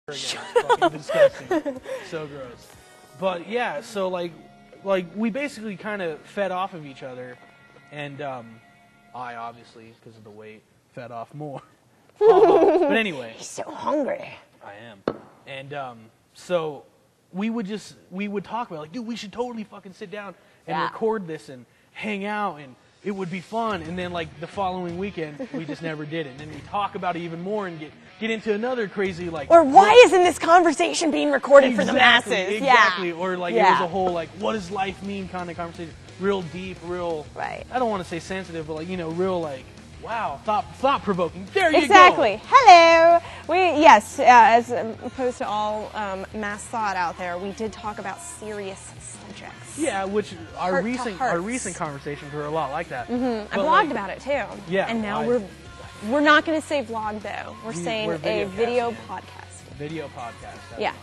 It's fucking disgusting. So gross. But yeah, so like we basically kind of fed off of each other, and I obviously, because of the weight, fed off more. But anyway, He's so hungry. I am. And so we would talk about, like, dude, we should totally fucking sit down and record this and hang out, and it would be fun. And then, like, the following weekend, we just never did it. And then we talk about it even more and get into another crazy, like... Or why isn't this conversation being recorded for the masses? Exactly. Yeah. Or, like, it was a whole, like, what does life mean kind of conversation. Real deep, real... Right. I don't want to say sensitive, but, like, you know, real, like... Wow, thought-provoking. There you go. Exactly. Hello. Yes, as opposed to all mass thought out there, we did talk about serious subjects. Yeah, which our recent conversations were a lot like that. I blogged about it too. Yeah. And now we're not going to say vlog though. We're saying a video podcast. Video podcast. Yeah.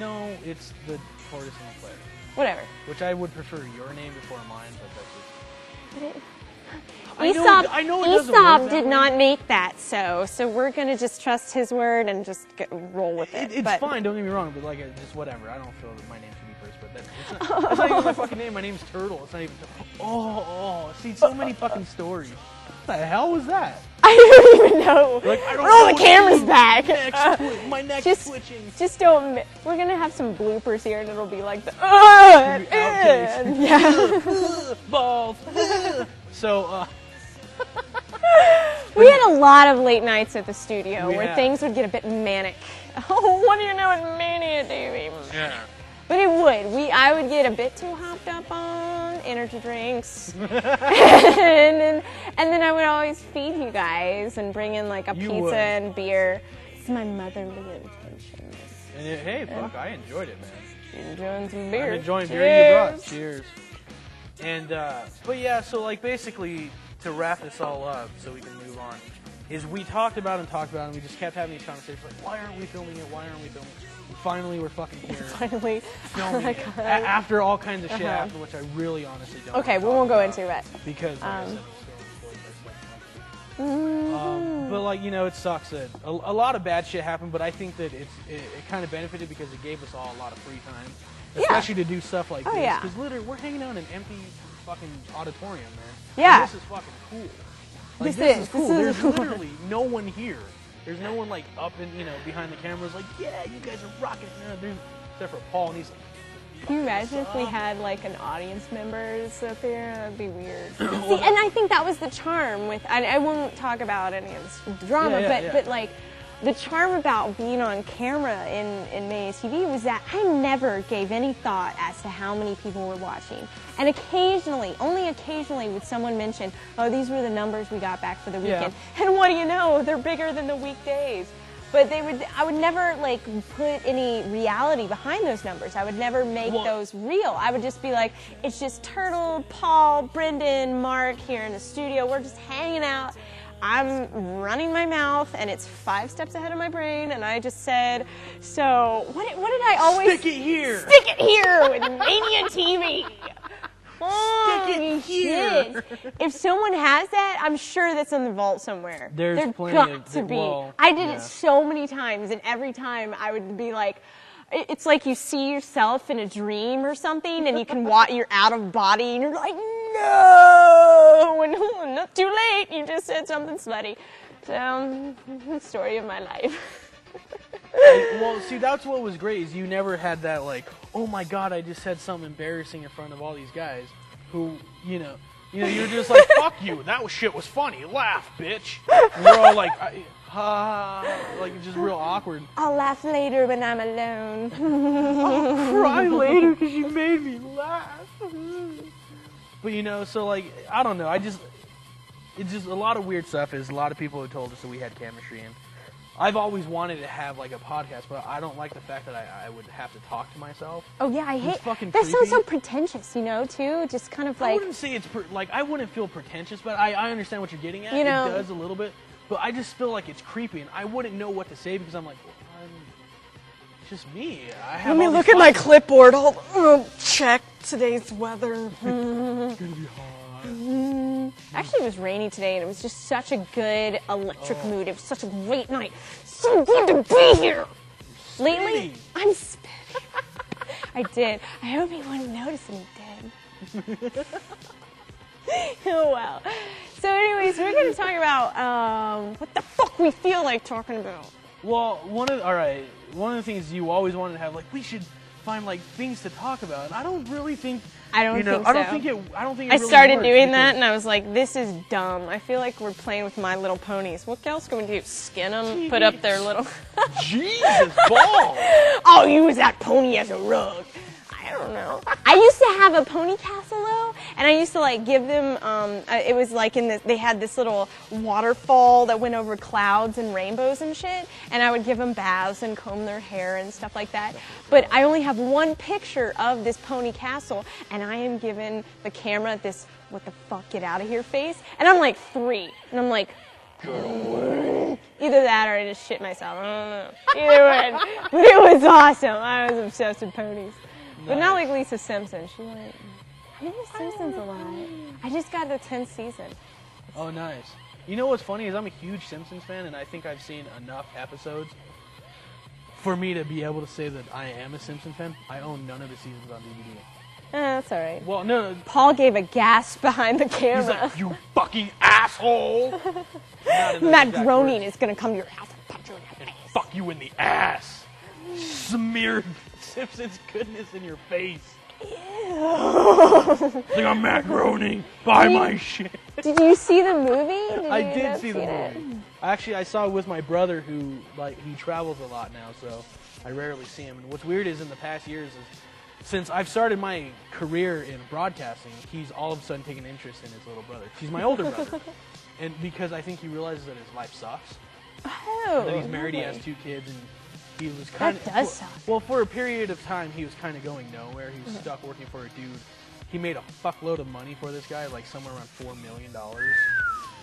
No, it's the tortoise and the flare. Whatever. Which I would prefer your name before mine, but that's just... Aesop did not make that, so we're gonna just trust his word and just roll with it. It's fine, don't get me wrong, but like just whatever. I don't feel that my name should be first, but that's not even my fucking name. My name's Turtle. It's not even. See, so many fucking stories. What the hell was that? I don't even know. Like, I don't roll know the cameras back. My neck's twitching. Just don't. We're gonna have some bloopers here, and it'll be like the balls. So. We had a lot of late nights at the studio where things would get a bit manic. Oh, what do you know what mania, Davey? Yeah. But it would. I would get a bit too hopped up on energy drinks. and then I would always feed you guys and bring in like a pizza and beer. It's my motherly intention. And hey, fuck, I enjoyed it, man. You're enjoying some beer. I'm enjoying beer you brought. Cheers. And, but yeah, so like basically... to wrap this all up so we can move on, is we talked about it and we just kept having these conversations like, why aren't we filming it? Why aren't we filming it? And finally, we're fucking here. Finally. Filming it. After all kinds of shit happened, which I really honestly don't Okay, we won't go into it. Because, like I said, but like, you know, it sucks that a lot of bad shit happened, but I think that it kind of benefited because it gave us all a lot of free time. Especially to do stuff like this. Because literally, we're hanging out in an empty fucking auditorium, man. Yeah. And this is fucking cool. Like, this is cool. There's literally no one here. There's no one like up and, you know, behind the cameras like, yeah, you guys are rocking. No, except for Paul, and he's like, can you imagine if we had like an audience members up there? That'd be weird. See, and I think that was the charm with, I won't talk about any of this drama, but like, the charm about being on camera in May's TV was that I never gave any thought as to how many people were watching. And occasionally, only occasionally, would someone mention, oh, these were the numbers we got back for the weekend. And what do you know? They're bigger than the weekdays. But I would never like put any reality behind those numbers. I would never make those real. I would just be like, it's just Turtle, Paul, Brendan, Mark here in the studio. We're just hanging out. I'm running my mouth, and it's 5 steps ahead of my brain, and I just said, so, what did I always... Stick it here! Stick it here with Mania TV! Stick it here! Shit. If someone has that, I'm sure that's in the vault somewhere. There's plenty got to be. I did it so many times, and every time I would be like, it's like you see yourself in a dream or something, and you can watch, you're out of body, and you're like, no, and not too late, you just said something slutty. So, the story of my life. Well, see, that's what was great, is you never had that, like, oh my god, I just said something embarrassing in front of all these guys who, you know, you're just like, fuck you, that shit was funny, laugh, bitch. And we're all like, like, just real awkward. I'll laugh later when I'm alone. I'll cry later because you made me laugh. But, you know, so, like, I don't know, it's just a lot of weird stuff. Is a lot of people have told us that we had chemistry, and I've always wanted to have, like, a podcast, but I don't like the fact that I would have to talk to myself. Oh, yeah, I hate fucking that. Creepy. Sounds so pretentious, you know, too, just kind of like... I wouldn't say it's, like, I wouldn't feel pretentious, but I understand what you're getting at. You know, it does a little bit, but I just feel like it's creepy, and I wouldn't know what to say because I'm like, it's just me. Let me look at my clipboard. I'll check today's weather. It's gonna be hot. Actually, it was rainy today, and it was just such a good electric mood. It was such a great night. So good to be here. Lately, I'm spitting. I did. I hope he wouldn't notice, and he did. Oh, well. So anyways, we're going to talk about what the fuck we feel like talking about. Well, one of the things you always wanted to have, like, we should find, like, things to talk about. And I don't really think... I don't think so. I don't think it I really started works doing that, and I was like, this is dumb. I feel like we're playing with My Little Ponies. What else can we do? Skin them? Put up their little... Jesus, balls! I'll use that pony as a rug. I don't know. I used to have a pony castle, though, and I used to, like, give them, it was like they had this little waterfall that went over clouds and rainbows and shit, and I would give them baths and comb their hair and stuff like that. But I only have one picture of this pony castle, and I am giving the camera this, what the fuck, get out of here face, and I'm like 3, and I'm like, either that or I just shit myself. I don't know. Either way. But it was awesome. I was obsessed with ponies. But not like Lisa Simpson. She's like, I think the Simpsons a lot. I just got the 10th season. Oh, nice. You know what's funny is I'm a huge Simpsons fan, and I think I've seen enough episodes for me to be able to say that I am a Simpsons fan. I own none of the seasons on DVD. That's all right. Well, no. Paul gave a gasp behind the camera. He's like, you fucking asshole! Matt Groening is going to come to your house and punch you in the face. Fuck you in the ass. Smeared Simpsons goodness in your face. Ew. Like, I'm Matt Groening. Buy my shit. Did you see the movie? I did see the movie. Actually, I saw it with my brother who, like, he travels a lot now, so I rarely see him. And what's weird is in the past years is since I've started my career in broadcasting, he's all of a sudden taken interest in his little brother. He's my older brother. And because I think he realizes that his life sucks. Oh. That he's married, he has 2 kids, and he was kind of... That does suck. Well, for a period of time, he was kind of going nowhere. He was stuck working for a dude. He made a fuckload of money for this guy, like somewhere around $4 million,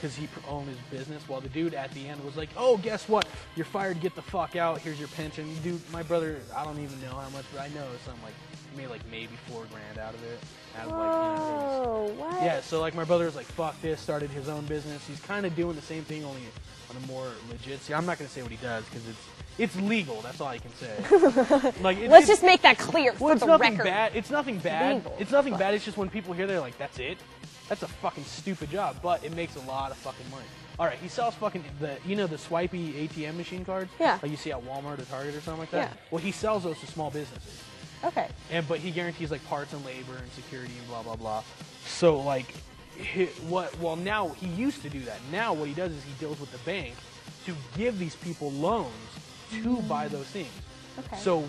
because he owned his business, while the dude at the end was like, oh, guess what? You're fired, get the fuck out, here's your pension. Dude, my brother, I don't even know how much, but I know something like, he made like maybe $4 grand out of it. Out of, like, oh, what? Yeah, so like my brother was like, fuck this, started his own business. He's kind of doing the same thing, only on a more legit. See, I'm not going to say what he does, because it's legal. That's all I can say. Like, let's just make that clear for the record. It's nothing bad. Legal, it's nothing bad. It's just when people hear, they're like, that's it? That's a fucking stupid job, but it makes a lot of fucking money. All right, he sells fucking the swipey ATM machine cards? Yeah. Like you see at Walmart or Target or something like that? Yeah. Well, he sells those to small businesses. Okay. But he guarantees like parts and labor and security and blah blah blah. So like, now he used to do that. Now what he does is he deals with the bank to give these people loans to buy those things. Okay. So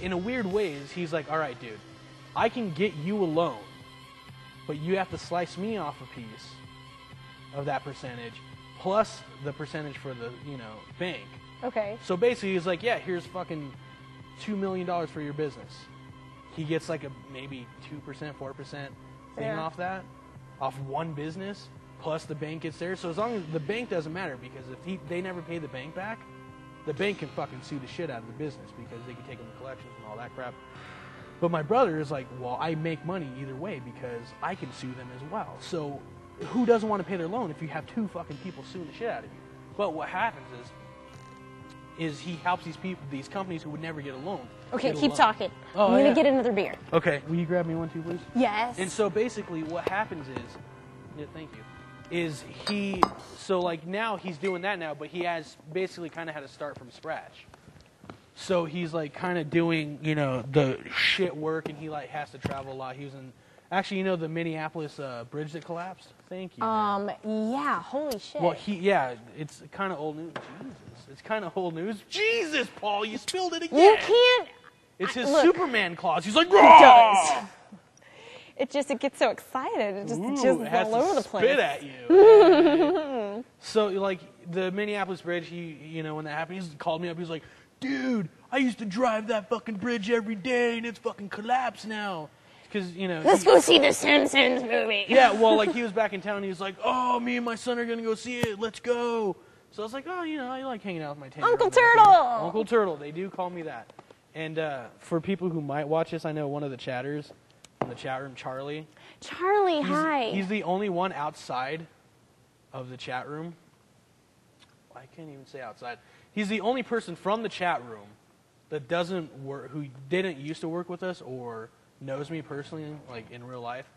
in a weird ways, he's like, all right, dude, I can get you a loan, but you have to slice me off a piece of that percentage plus the percentage for the bank. Okay. So basically, he's like, yeah, here's fucking $2 million for your business. He gets like a maybe 2%, 4% thing off that, off one business, plus the bank gets theirs. So as long as the bank doesn't matter, because if they never pay the bank back, the bank can fucking sue the shit out of the business because they can take them to collections and all that crap. But my brother is like, well, I make money either way because I can sue them as well. So who doesn't want to pay their loan if you have 2 fucking people suing the shit out of you? But what happens is he helps these companies who would never get a loan. Okay, keep talking. Oh, I'm gonna get another beer. Okay, will you grab me one too, please? Yes. And so basically, what happens is, thank you, so like now he's doing that now, but he has basically kind of had to start from scratch. So he's like kind of doing the shit work, and he like has to travel a lot. He was in. Actually, the Minneapolis bridge that collapsed? Thank you. Yeah, holy shit. Well, it's kind of old news. Jesus, it's kind of old news. Jesus, Paul, you spilled it again. You can't. It's his look, Superman claws. He's like, It does. It gets so excited. It just all over the place. Spit at you. So, like, the Minneapolis bridge, when that happened, he called me up. He was like, dude, I used to drive that fucking bridge every day, and it's fucking collapsed now. Because, let's go see the Simpsons movie. Yeah, well, like, he was back in town, and he was like, oh, me and my son are going to go see it. Let's go. So I was like, oh, I like hanging out with my 10-year-old. Uncle Turtle. Uncle Turtle. They do call me that. And for people who might watch this, I know one of the chatters in the chat room, Charlie. Charlie, hi. He's the only one outside of the chat room. I can't even say outside. He's the only person from the chat room that doesn't work, who didn't used to work with us or knows me personally, like in real life,